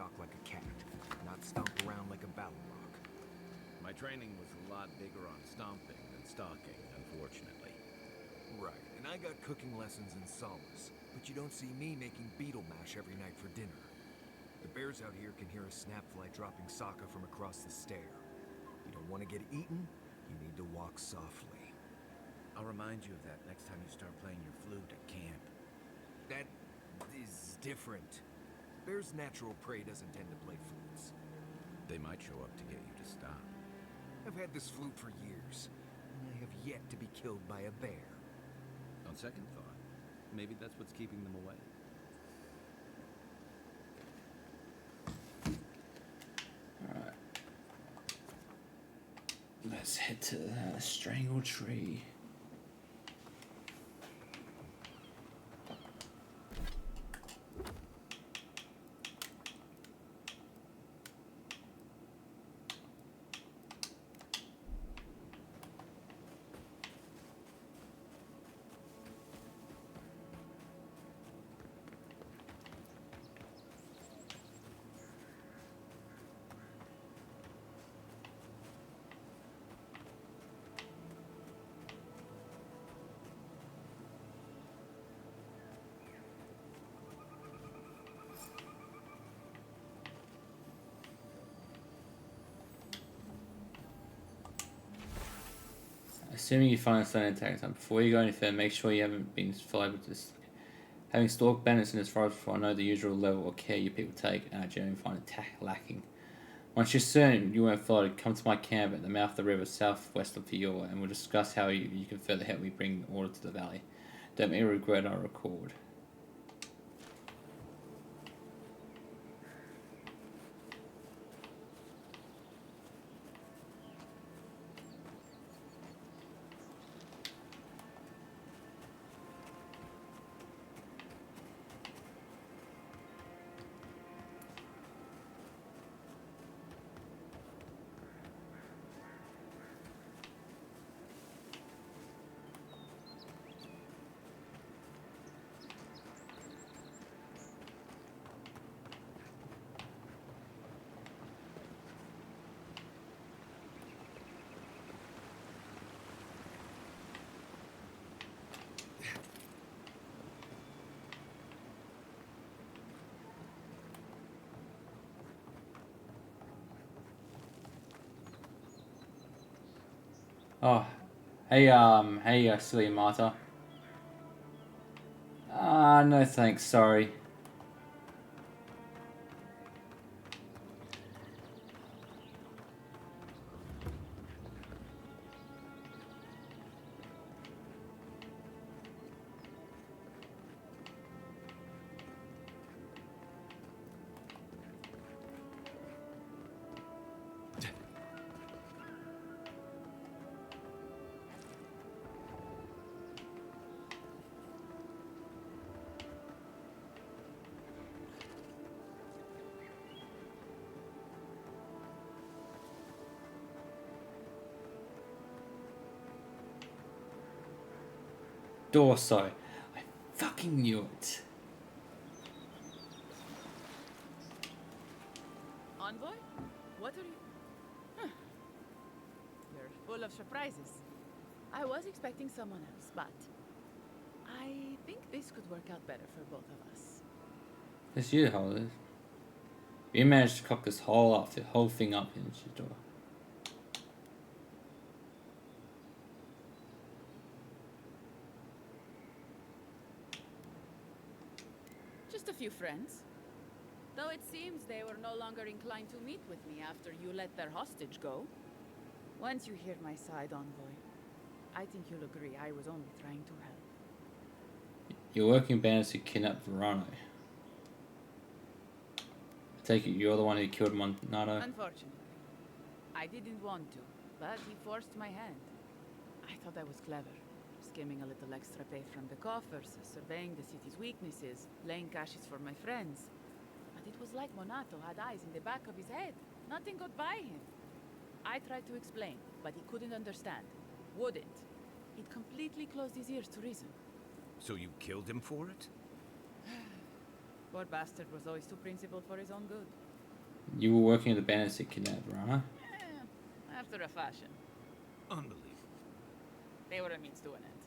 stalk like a cat, not stomp around like a battle rock. My training was a lot bigger on stomping than stalking, unfortunately. Right, and I got cooking lessons in solace, but you don't see me making beetle mash every night for dinner. The bears out here can hear a snapfly dropping Sokka from across the stair. You don't want to get eaten, you need to walk softly. I'll remind you of that next time you start playing your flute at camp. That is different. Bear's natural prey doesn't tend to play flutes. They might show up to get you to stop. I've had this flute for years, and I have yet to be killed by a bear. On second thought, maybe that's what's keeping them away. Alright. Let's head to the strangled tree. Assuming you find a stone attack time, before you go any further, make sure you haven't been followed with this. Having stalked bandits in this forest before, I know the usual level of care you people take, and I generally find attack lacking. Once you're certain you weren't followed, come to my camp at the mouth of the river southwest of Fior, and we'll discuss how you can further help me bring order to the valley. Don't make me regret or record. Oh, hey, silly martyr. No thanks, sorry. Dorso. I fucking knew it. Envoy? What are you... Huh. You're full of surprises. I was expecting someone else, but... I think this could work out better for both of us. It's you, Hollis. You managed to cock this whole thing up in your door. Just a few friends. Though it seems they were no longer inclined to meet with me after you let their hostage go. Once you hear my side, Envoy, I think you'll agree I was only trying to help. You're working bandits who kidnapped Verano. I take it you're the one who killed Monado? Unfortunately. I didn't want to, but he forced my hand. I thought I was clever. Skimming a little extra pay from the coffers, surveying the city's weaknesses, laying caches for my friends. But it was like Monato had eyes in the back of his head. Nothing got by him. I tried to explain, but he couldn't understand. Wouldn't. He'd completely closed his ears to reason. So you killed him for it? Poor bastard was always too principled for his own good. You were working at the bandits that kidnapped Rana. After a fashion. Unbelievable. They were a means to an end.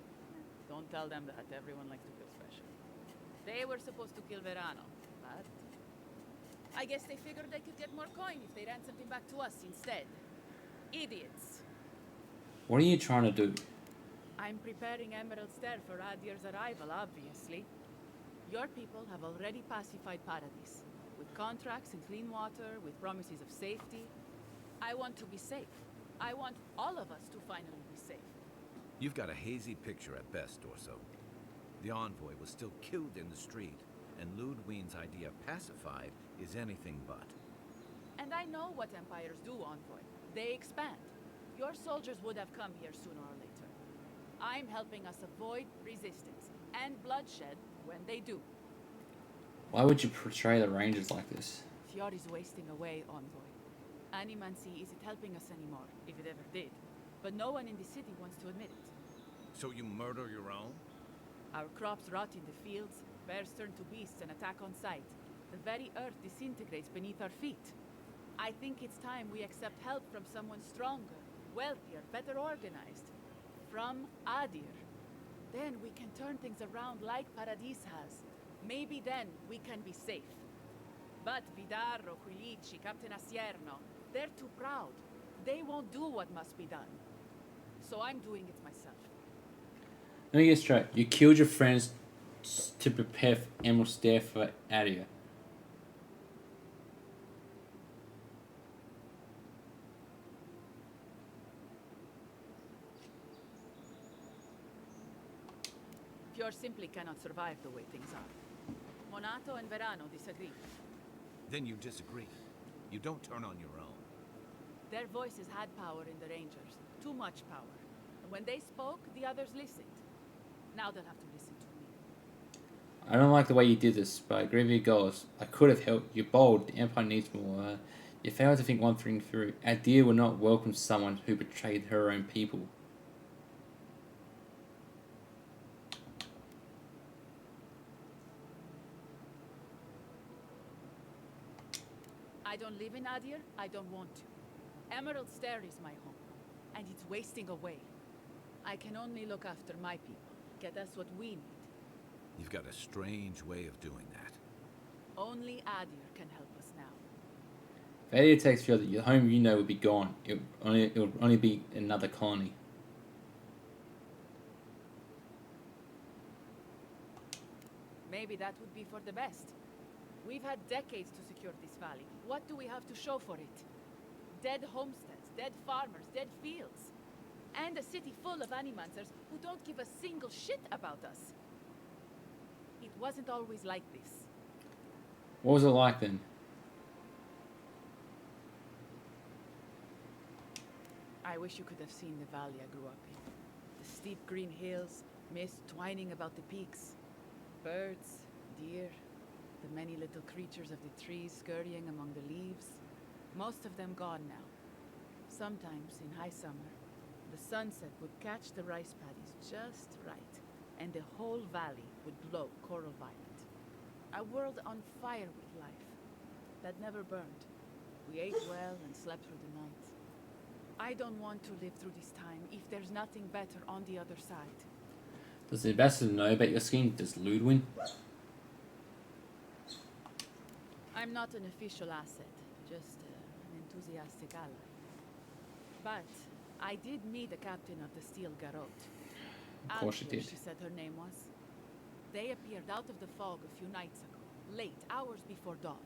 Don't tell them that. Everyone likes to feel special. They were supposed to kill Verano, but I guess they figured they could get more coin if they ran something back to us instead. Idiots. What are you trying to do? I'm preparing Emerald Stair for Adir's arrival, obviously. Your people have already pacified Paradis, with contracts and clean water, with promises of safety. I want to be safe. I want all of us to finally be safe. You've got a hazy picture at best, Dorso. The envoy was still killed in the street, and Ludwine's idea of pacified is anything but. And I know what empires do, envoy. They expand. Your soldiers would have come here sooner or later. I'm helping us avoid resistance and bloodshed when they do. Why would you portray the Rangers like this? Fjord is wasting away, envoy. Animancy isn't helping us anymore, if it ever did. But no one in the city wants to admit it. So you murder your own? Our crops rot in the fields, bears turn to beasts and attack on sight. The very earth disintegrates beneath our feet. I think it's time we accept help from someone stronger, wealthier, better organized. From Adir. Then we can turn things around like Paradis has. Maybe then we can be safe. But Vidarro, Quilici, Captain Asierno, they're too proud. They won't do what must be done. So I'm doing it myself. Let me get straight. You killed your friends to prepare Emerald Stair for Adia. Fjord simply cannot survive the way things are. Monato and Verano disagree. Then you disagree. You don't turn on your own. Their voices had power in the Rangers. Too much power. And when they spoke, the others listened. Now they'll have to listen to me. I don't like the way you did this, but I agree with your goals. I could have helped. You're bold. The Empire needs more. You failed to think one thing through. Adir will not welcome someone who betrayed her own people. I don't live in Adir. I don't want to. Emerald Stair is my home. And it's wasting away. I can only look after my people. Get us what we need. You've got a strange way of doing that. Only Adir can help us now. If Adir takes Fjord, your home you know will be gone. It will only be another colony. Maybe that would be for the best. We've had decades to secure this valley. What do we have to show for it? Dead homesteads, dead farmers, dead fields. And a city full of animancers who don't give a single shit about us. It wasn't always like this. What was it like then? I wish you could have seen the valley I grew up in. The steep green hills, mist twining about the peaks. Birds, deer, the many little creatures of the trees scurrying among the leaves. Most of them gone now. Sometimes, in high summer, the sunset would catch the rice paddies just right, and the whole valley would glow coral violet. A world on fire with life, that never burned. We ate well and slept through the night. I don't want to live through this time if there's nothing better on the other side. Does the ambassador know about your scheme? Does Ludwin? I'm not an official asset, just an enthusiastic ally. But I did meet the captain of the Steel Garrote. Of course you Alfia, did. she said her name was. They appeared out of the fog a few nights ago, late, hours before dawn.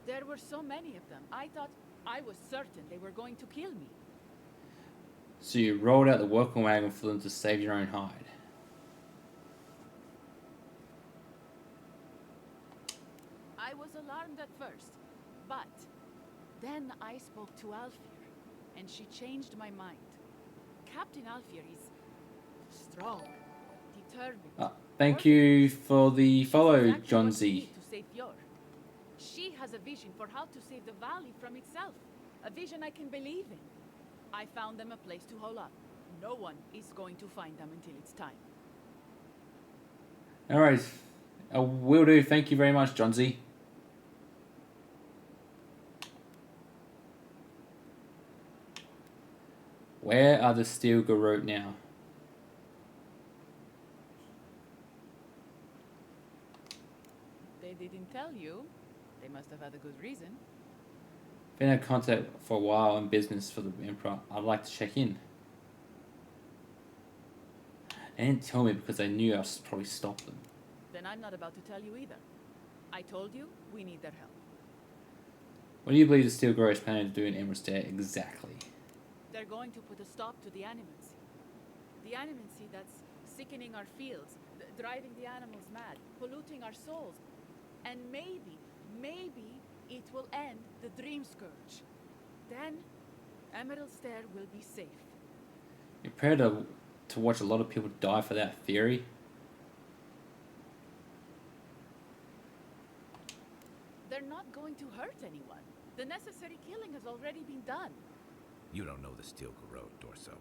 There were so many of them, I was certain they were going to kill me. So you rolled out the welcome wagon for them to save your own hide. I was alarmed at first, but then I spoke to Alfir, and she changed my mind. Captain Alfir is strong, determined. Thank you for the follow, Exactly John what we Z. need to save Fjord. She has a vision for how to save the valley from itself. A vision I can believe in. I found them a place to hole up. No one is going to find them until it's time. Alright. Will do. Thank you very much, John Z. Where are the Steel Garrote now? They didn't tell you. They must have had a good reason. Been in contact for a while in business for the Emperor. I'd like to check in. They didn't tell me because they knew I would probably stop them. Then I'm not about to tell you either. I told you, we need their help. What do you believe the Steel Garrote is planning to do in Emerald Stair exactly? They're going to put a stop to the animancy. The animancy that's sickening our fields, driving the animals mad, polluting our souls. And maybe it will end the Dream Scourge. Then, Emerald Stair will be safe. You're prepared to watch a lot of people die for that theory? They're not going to hurt anyone. The necessary killing has already been done. You don't know the Steel Garrote, Dorso.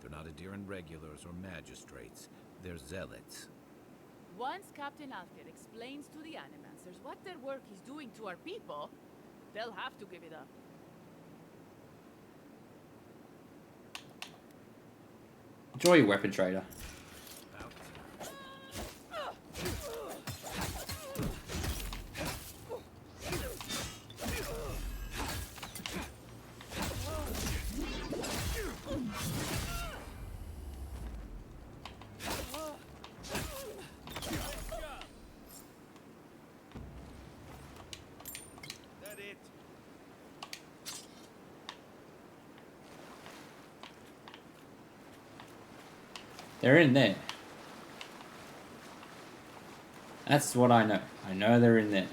They're not Adiran regulars or magistrates. They're zealots. Once Captain Alfir explains to the Animancers what their work is doing to our people, they'll have to give it up. Enjoy your weapon trader. They're in there. That's what I know. I know they're in there.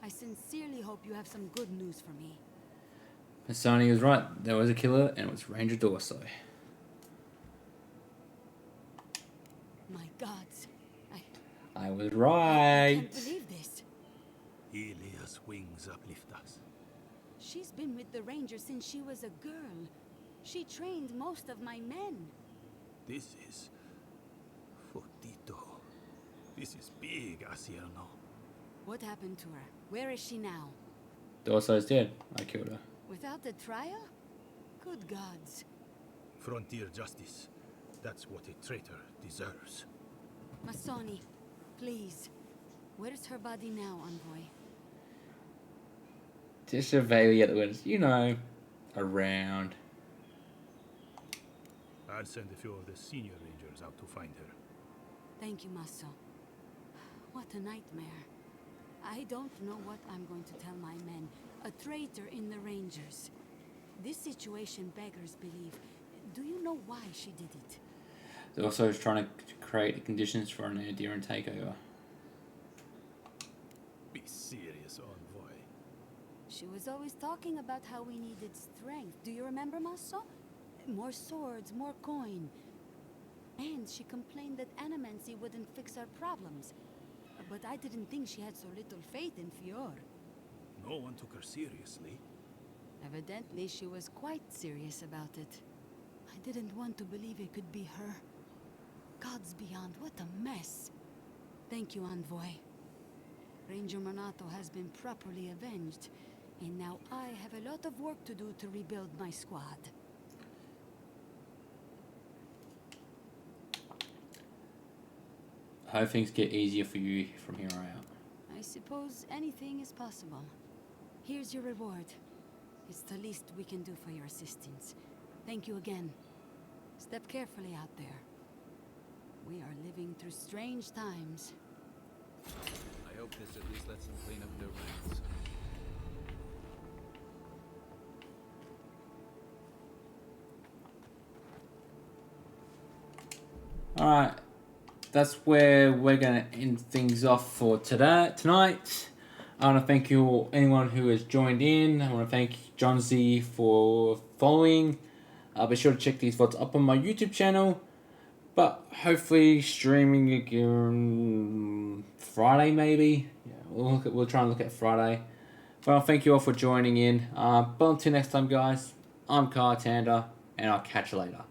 I sincerely hope you have some good news for me. Masani was right. There was a killer, and it was Ranger Dorso. My gods. I was I right. can't believe this. Elia's wings uplift us. She's been with the Rangers since she was a girl. She trained most of my men. This is... Fotito. This is big, Asierno. What happened to her? Where is she now? Dorso's dead. I killed her. Without the trial? Good gods. Frontier justice. That's what a traitor deserves. Masoni, please. Where's her body now, Envoy? Just a vaguely at the words, you know, around. I'll send a few of the senior rangers out to find her. Thank you, Maso. What a nightmare. I don't know what I'm going to tell my men. A traitor in the Rangers. This situation beggars belief. Do you know why she did it? They're also trying to create the conditions for an Adiran takeover. Be serious, Envoy. She was always talking about how we needed strength. Do you remember, Maso? More swords, more coin. And she complained that animancy wouldn't fix our problems. But I didn't think she had so little faith in Fior. No one took her seriously. Evidently, she was quite serious about it. I didn't want to believe it could be her. Gods beyond, what a mess. Thank you, Envoy. Ranger Monato has been properly avenged, and now I have a lot of work to do to rebuild my squad. I hope things get easier for you from here on out. I suppose anything is possible. Here's your reward. It's the least we can do for your assistance. Thank you again. Step carefully out there. We are living through strange times. I hope this at least lets them clean up their ranks. Alright, that's where we're going to end things off for tonight. I want to thank you, anyone who has joined in. I want to thank John Z for following. Be sure to check these VODs up on my YouTube channel. But hopefully streaming again Friday maybe. Yeah, we'll try and look at Friday. Well, thank you all for joining in. But until next time, guys, I'm Kai Tander, and I'll catch you later.